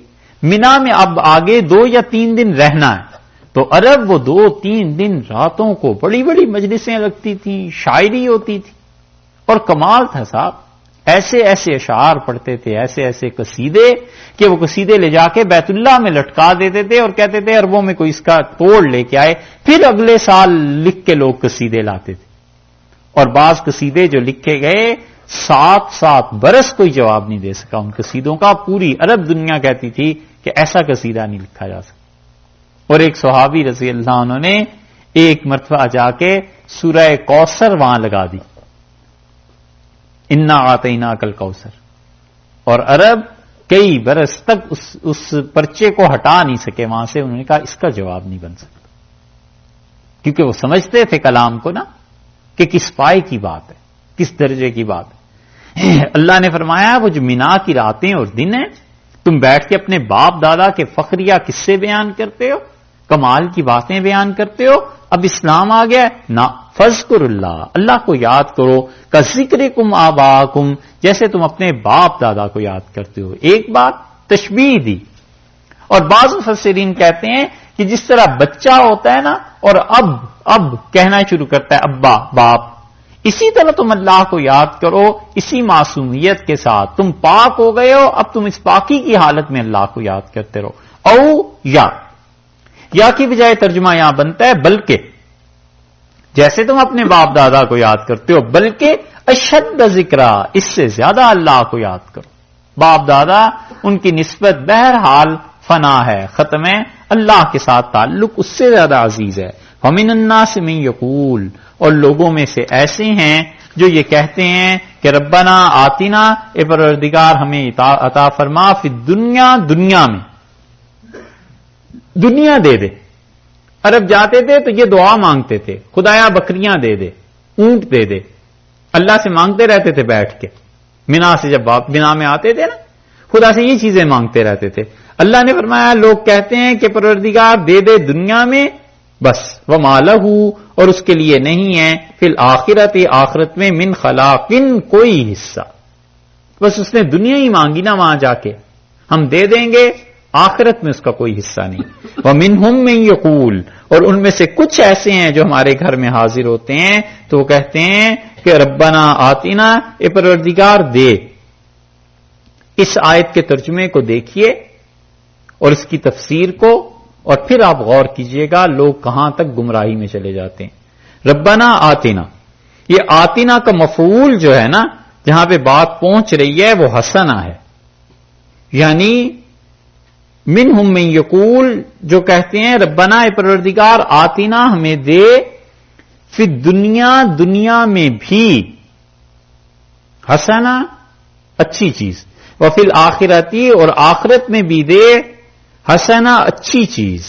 مینا میں اب آگے 2 یا 3 دن رہنا ہے، تو عرب وہ 2-3 دن راتوں کو بڑی بڑی مجلسیں لگتی تھیں، شاعری ہوتی تھی، اور کمال تھا صاحب. ایسے ایسے اشعار پڑھتے تھے، ایسے ایسے قصیدے کہ وہ قصیدے لے جا کے بیت اللہ میں لٹکا دیتے تھے، اور کہتے تھے عربوں میں کوئی اس کا توڑ لے کے آئے. پھر اگلے سال لکھ کے لوگ قصیدے لاتے تھے، اور بعض قصیدے جو لکھے گئے 7 برس کوئی جواب نہیں دے سکا ان قصیدوں کا. پوری عرب دنیا کہتی تھی کہ ایسا قصیدہ نہیں لکھا جا سکتا. اور ایک صحابی رضی اللہ عنہ نے ایک مرتبہ جا کے سورہ کوثر وہاں لگا دی، انا اعطیناک الکوثر، اور عرب کئی برس تک اس پرچے کو ہٹا نہیں سکے وہاں سے. انہوں نے کہا اس کا جواب نہیں بن سکتا، کیونکہ وہ سمجھتے تھے کلام کو نا کہ کس پائے کی بات ہے، کس درجے کی بات ہے. اللہ نے فرمایا وہ جو مینا کی راتیں اور دن ہیں، تم بیٹھ کے اپنے باپ دادا کے فخریہ قصے بیان کرتے ہو، کمال کی باتیں بیان کرتے ہو. اب اسلام آ گیا نہ، فذکر اللہ، اللہ کو یاد کرو. کذکرکم آباءکم، جیسے تم اپنے باپ دادا کو یاد کرتے ہو. ایک بات تشبیہ دی. اور بعض مفسرین کہتے ہیں کہ جس طرح بچہ ہوتا ہے نا اور اب کہنا شروع کرتا ہے ابا باپ، اسی طرح تم اللہ کو یاد کرو، اسی معصومیت کے ساتھ. تم پاک ہو گئے ہو، اب تم اس پاکی کی حالت میں اللہ کو یاد کرتے رہو. او یا کی بجائے ترجمہ یہاں بنتا ہے بلکہ، جیسے تم اپنے باپ دادا کو یاد کرتے ہو، بلکہ اشد ذکرہ، اس سے زیادہ اللہ کو یاد کرو. باپ دادا ان کی نسبت بہرحال فنا ہے، ختم ہے. اللہ کے ساتھ تعلق اس سے زیادہ عزیز ہے. وَمِنَ النَّاسِ مَن يَقُولُ، اور لوگوں میں سے ایسے ہیں جو یہ کہتے ہیں کہ ربنا آتنا، اے پروردگار ہمیں عطا فرما، فی الدنیا، دنیا میں، دنیا دے دے. عرب جاتے تھے تو یہ دعا مانگتے تھے, خدایا بکریاں دے دے, اونٹ دے دے. اللہ سے مانگتے رہتے تھے بیٹھ کے. مینا سے جب مینا میں آتے تھے نا, خدا سے یہ چیزیں مانگتے رہتے تھے. اللہ نے فرمایا لوگ کہتے ہیں کہ پروردگار دے دے دنیا میں بس, وما لہ, اور اس کے لیے نہیں ہے فی الآخرت, آخرت میں من خلاقن کوئی حصہ. بس اس نے دنیا ہی مانگی نا وہاں جا کے, ہم دے دیں گے, آخرت میں اس کا کوئی حصہ نہیں. ومنہم من یقول, اور ان میں سے کچھ ایسے ہیں جو ہمارے گھر میں حاضر ہوتے ہیں تو وہ کہتے ہیں کہ ربنا آتنا, اے پروردگار دے. اس آیت کے ترجمے کو دیکھیے اور اس کی تفسیر کو, اور پھر آپ غور کیجئے گا لوگ کہاں تک گمراہی میں چلے جاتے ہیں. ربنا آتنا, یہ آتنا کا مفعول جو ہے نا, جہاں پہ بات پہنچ رہی ہے وہ حسنہ ہے. یعنی منہم من یقول, جو کہتے ہیں ربنا اے پروردگار آتنا ہمیں دے, فی دنیا, دنیا میں بھی, حسنہ اچھی چیز, وفی الآخرتی, اور آخرت میں بھی دے حسنہ اچھی چیز.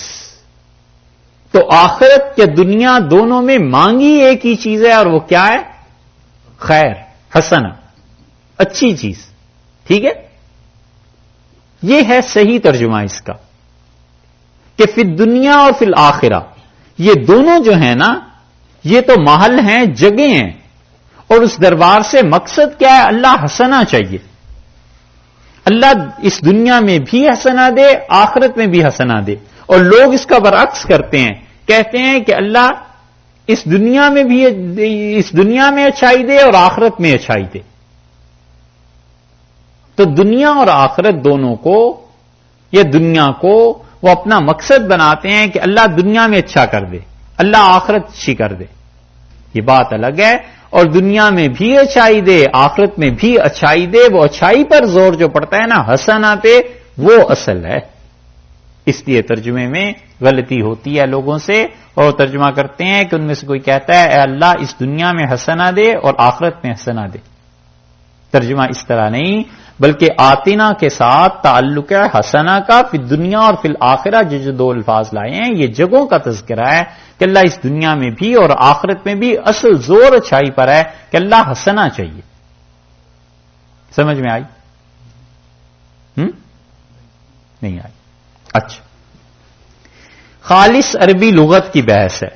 تو آخرت یا دنیا دونوں میں مانگی ایک ہی چیز ہے, اور وہ کیا ہے؟ خیر, حسنہ, اچھی چیز. ٹھیک ہے, یہ ہے صحیح ترجمہ اس کا کہ فی دنیا اور فی الآخرہ, یہ دونوں جو ہیں نا یہ تو محل ہیں, جگہ ہیں, اور اس دربار سے مقصد کیا ہے؟ اللہ حسنہ چاہیے. اللہ اس دنیا میں بھی حسنہ دے, آخرت میں بھی حسنہ دے. اور لوگ اس کا برعکس کرتے ہیں, کہتے ہیں کہ اللہ اس دنیا میں بھی, اس دنیا میں اچھائی دے اور آخرت میں اچھائی دے. تو دنیا اور آخرت دونوں کو, یا دنیا کو وہ اپنا مقصد بناتے ہیں کہ اللہ دنیا میں اچھا کر دے, اللہ آخرت اچھی کر دے. یہ بات الگ ہے. اور دنیا میں بھی اچھائی دے, آخرت میں بھی اچھائی دے, وہ اچھائی پر زور جو پڑتا ہے نا حسنہ پہ, وہ اصل ہے. اس لیے ترجمے میں غلطی ہوتی ہے لوگوں سے, اور ترجمہ کرتے ہیں کہ ان میں سے کوئی کہتا ہے اے اللہ اس دنیا میں حسنہ دے اور آخرت میں حسنہ دے. ترجمہ اس طرح نہیں, بلکہ آتنا کے ساتھ تعلق ہے حسنہ کا. فی دنیا اور فی الآخرہ جو دو الفاظ لائے ہیں یہ جگہوں کا تذکرہ ہے کہ اللہ اس دنیا میں بھی اور آخرت میں بھی اصل زور اچھائی پر ہے کہ اللہ حسنہ چاہیے. سمجھ میں آئی؟ نہیں آئی؟ اچھا, خالص عربی لغت کی بحث ہے.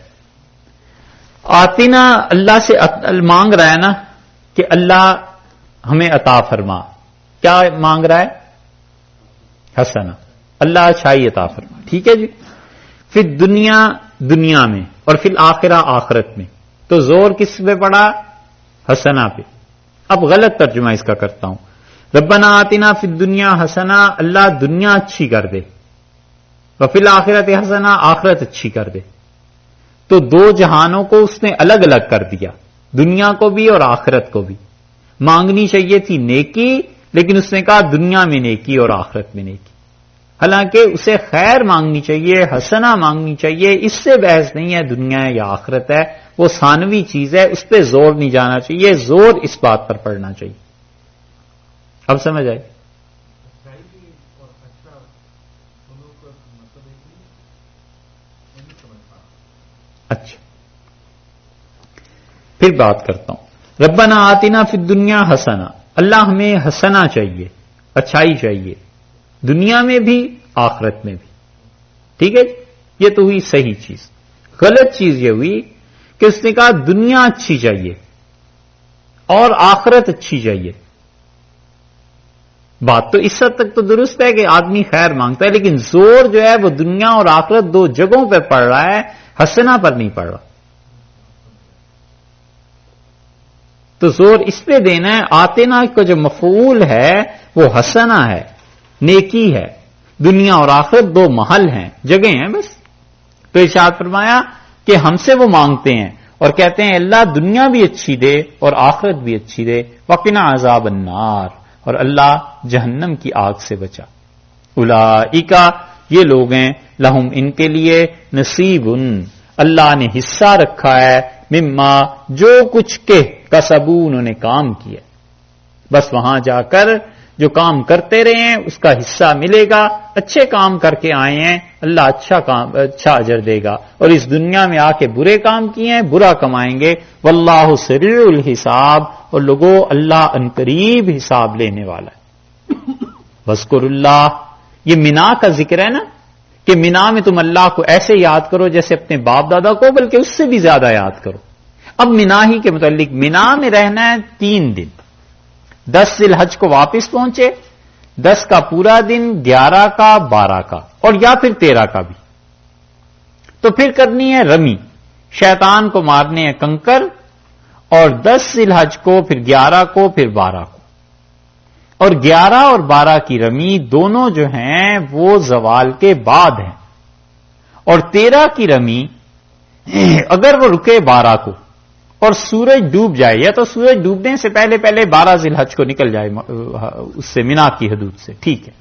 آتنا اللہ سے مانگ رہا ہے نا کہ اللہ ہمیں عطا فرما. کیا مانگ رہا ہے؟ حسنہ, اللہ اچھائی عطا فرما. ٹھیک ہے جی. پھر دنیا, دنیا میں, اور پھر آخرہ, آخرت میں. تو زور کس پہ پڑا؟ حسنہ پہ. اب غلط ترجمہ اس کا کرتا ہوں. ربنا آتنا فی الدنیا حسنہ, اللہ دنیا اچھی کر دے, وفی الآخرت حسنہ, آخرت اچھی کر دے. تو دو جہانوں کو اس نے الگ الگ کر دیا, دنیا کو بھی اور آخرت کو بھی. مانگنی چاہیے تھی نیکی, لیکن اس نے کہا دنیا میں نیکی اور آخرت میں نیکی. حالانکہ اسے خیر مانگنی چاہیے, حسنہ مانگنی چاہیے. اس سے بحث نہیں ہے دنیا ہے یا آخرت ہے, وہ ثانوی چیز ہے, اس پہ زور نہیں جانا چاہیے, زور اس بات پر پڑنا چاہیے. اب سمجھ آئی؟ اچھا, پھر بات کرتا ہوں. ربنا آتنا فی الدنیا حسنہ, اللہ ہمیں حسنہ چاہیے, اچھائی چاہیے, دنیا میں بھی آخرت میں بھی. ٹھیک ہے, یہ تو ہوئی صحیح چیز. غلط چیز یہ ہوئی کہ اس نے کہا دنیا اچھی چاہیے اور آخرت اچھی چاہیے. بات تو اس حد تک تو درست ہے کہ آدمی خیر مانگتا ہے, لیکن زور جو ہے وہ دنیا اور آخرت دو جگہوں پہ پڑ رہا ہے, حسنہ پر نہیں پڑ رہا. تو زور اس پہ دینا ہے. آتنا کا جو مفعول ہے وہ حسنہ ہے, نیکی ہے. دنیا اور آخرت دو محل ہیں, جگہ ہیں بس. تو ارشاد فرمایا کہ ہم سے وہ مانگتے ہیں اور کہتے ہیں اللہ دنیا بھی اچھی دے اور آخرت بھی اچھی دے. وقنا عذاب النار, اور اللہ جہنم کی آگ سے بچا. اولئک, یہ لوگ ہیں, لہم, ان کے لیے, نصیب, اللہ نے حصہ رکھا ہے, مما, جو کچھ کہ کسبو, انہوں نے کام کیا. بس وہاں جا کر جو کام کرتے رہے ہیں اس کا حصہ ملے گا، اچھے کام کر کے آئے ہیں اللہ اچھا اجر دے گا، اور اس دنیا میں آ کے برے کام کیے ہیں برا کمائیں گے۔ واللہ سریع الحساب، اور لوگوں اللہ عنقریب حساب لینے والا ہے۔ وذکر اللہ، یہ مینا کا ذکر ہے نا، کہ مینا میں تم اللہ کو ایسے یاد کرو جیسے اپنے باپ دادا کو، بلکہ اس سے بھی زیادہ یاد کرو۔ اب مینا ہی کے متعلق، مینا میں رہنا ہے 3 دن، 10 ذی الحج کو واپس پہنچے، 10 کا پورا دن، 11 کا، 12 کا، اور یا پھر 13 کا بھی۔ تو پھر کرنی ہے رمی، شیطان کو مارنے ہیں کنکر، اور 10 ذی الحج کو، پھر 11 کو، پھر 12 کو۔ اور 11 اور 12 کی رمی دونوں جو ہیں وہ زوال کے بعد ہیں، اور 13 کی رمی اگر وہ رکے 12 کو اور سورج ڈوب جائے، یا تو سورج ڈوبنے سے پہلے 12 ذی الحج کو نکل جائے اس سے، مینا کی حدود سے، ٹھیک ہے۔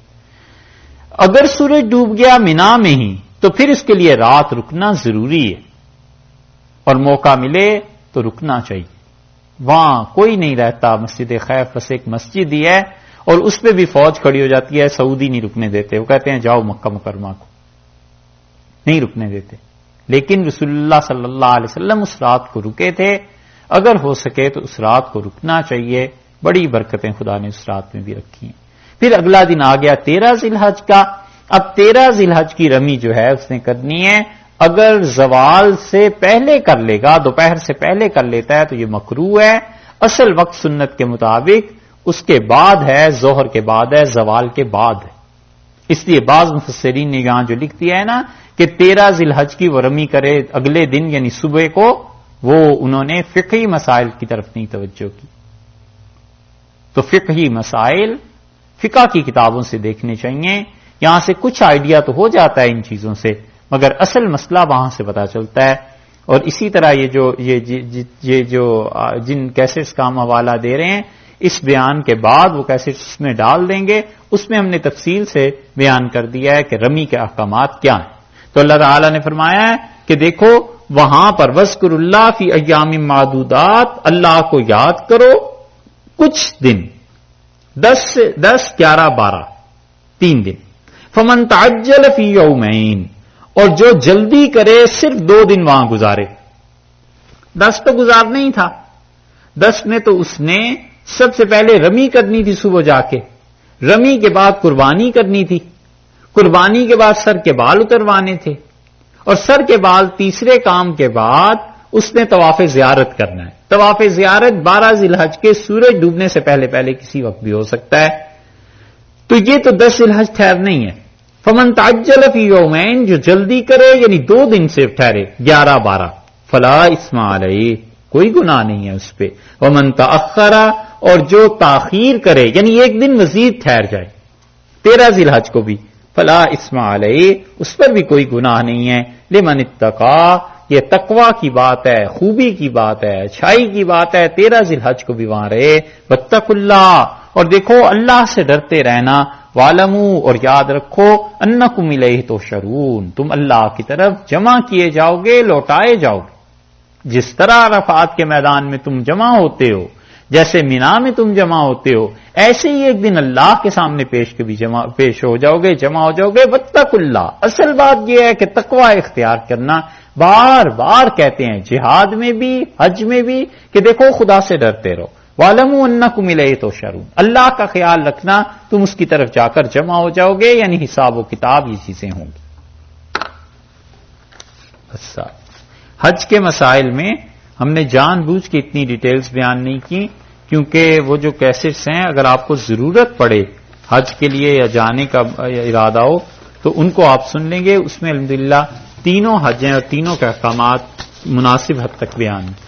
اگر سورج ڈوب گیا مینا میں ہی تو پھر اس کے لیے رات رکنا ضروری ہے، اور موقع ملے تو رکنا چاہیے۔ وہاں کوئی نہیں رہتا، مسجد خیف بس ایک مسجد ہی ہے، اور اس پہ بھی فوج کھڑی ہو جاتی ہے، سعودی نہیں رکنے دیتے، وہ کہتے ہیں جاؤ مکہ مکرمہ کو، نہیں رکنے دیتے۔ لیکن رسول اللہ صلی اللہ علیہ وسلم اس رات کو رکے تھے، اگر ہو سکے تو اس رات کو رکنا چاہیے، بڑی برکتیں خدا نے اس رات میں بھی رکھی ہیں۔ پھر اگلا دن آ گیا 13 ذی الحج کا۔ اب 13 ذی الحج کی رمی جو ہے اس نے کرنی ہے، اگر زوال سے پہلے کر لے گا، دوپہر سے پہلے کر لیتا ہے تو یہ مکروہ ہے۔ اصل وقت سنت کے مطابق اس کے بعد ہے، ظہر کے بعد ہے، زوال کے بعد ہے۔ اس لیے بعض مفسرین نے یہاں جو لکھ دیا ہے نا کہ 13 ذی الحج کی وہ رمی کرے اگلے دن یعنی صبح کو، وہ انہوں نے فقہی مسائل کی طرف نہیں توجہ کی۔ تو فقہی مسائل فقہ کی کتابوں سے دیکھنے چاہیے، یہاں سے کچھ آئیڈیا تو ہو جاتا ہے ان چیزوں سے، مگر اصل مسئلہ وہاں سے پتا چلتا ہے۔ اور اسی طرح یہ جو جن کیسٹس کا ہم حوالہ دے رہے ہیں، اس بیان کے بعد وہ کیسٹس اس میں ڈال دیں گے، اس میں ہم نے تفصیل سے بیان کر دیا ہے کہ رمی کے احکامات کیا ہیں۔ تو اللہ تعالی نے فرمایا ہے کہ دیکھو وہاں پر وذکر اللہ فی ایام معدودات، اللہ کو یاد کرو کچھ دن، 10 سے 10 11 12 3 دن۔ فمن تعجل فی یومین، اور جو جلدی کرے صرف 2 دن وہاں گزارے۔ 10 تو گزارنا ہی تھا، 10 میں تو اس نے سب سے پہلے رمی کرنی تھی صبح جا کے، رمی کے بعد قربانی کرنی تھی، قربانی کے بعد سر کے بال اتروانے تھے، اور سر کے بال تیسرے کام کے بعد اس نے طواف زیارت کرنا ہے۔ طواف زیارت 12 ذی الحج کے سورج ڈوبنے سے پہلے کسی وقت بھی ہو سکتا ہے۔ تو یہ تو 10 ذی الحج ٹھہر نہیں ہے۔ فمن تعجل فی یومین، جو جلدی کرے یعنی 2 دن صرف ٹھہرے 11 12، فلا اثم علیہ، کوئی گناہ نہیں ہے اس پہ۔ ومن تأخر، اور جو تاخیر کرے یعنی 1 دن مزید ٹھہر جائے 13 ذی الحج کو بھی، فلا اثم علیہ، اس پر بھی کوئی گناہ نہیں ہے۔ لمن اتقا، یہ تقوی کی بات ہے، خوبی کی بات ہے، اچھائی کی بات ہے، 13 ذی الحج کو بھی وہاں رہے۔ واتقوا اللہ، اور دیکھو اللہ سے ڈرتے رہنا، وَاعْلَمُوا، اور یاد رکھو، أَنَّكُمْ إِلَيْهِ تُحْشَرُونَ، تم اللہ کی طرف جمع کیے جاؤ گے، لوٹائے جاؤ گے۔ جس طرح عرفات کے میدان میں تم جمع ہوتے ہو، جیسے مینا میں تم جمع ہوتے ہو، ایسے ہی ایک دن اللہ کے سامنے پیش ہو جاؤ گے، جمع ہو جاؤ گے۔ واتقوا اللہ، اصل بات یہ ہے کہ تقوی اختیار کرنا، بار بار کہتے ہیں جہاد میں بھی حج میں بھی کہ دیکھو خدا سے ڈرتے رہو۔ وَاعْلَمُوا أَنَّكُمْ إِلَيْهِ تُحْشَرُونَ، اللہ کا خیال رکھنا، تم اس کی طرف جا کر جمع ہو جاؤ گے، یعنی حساب و کتاب یہ چیزیں ہوں گی۔ حج کے مسائل میں ہم نے جان بوجھ کے اتنی ڈیٹیلز بیان نہیں کی، کیونکہ وہ جو کیسٹس ہیں اگر آپ کو ضرورت پڑے حج کے لیے یا جانے کا ارادہ ہو تو ان کو آپ سن لیں گے، اس میں الحمدللہ تینوں حج ہیں اور تینوں کے احکامات مناسب حد تک بیان ہیں۔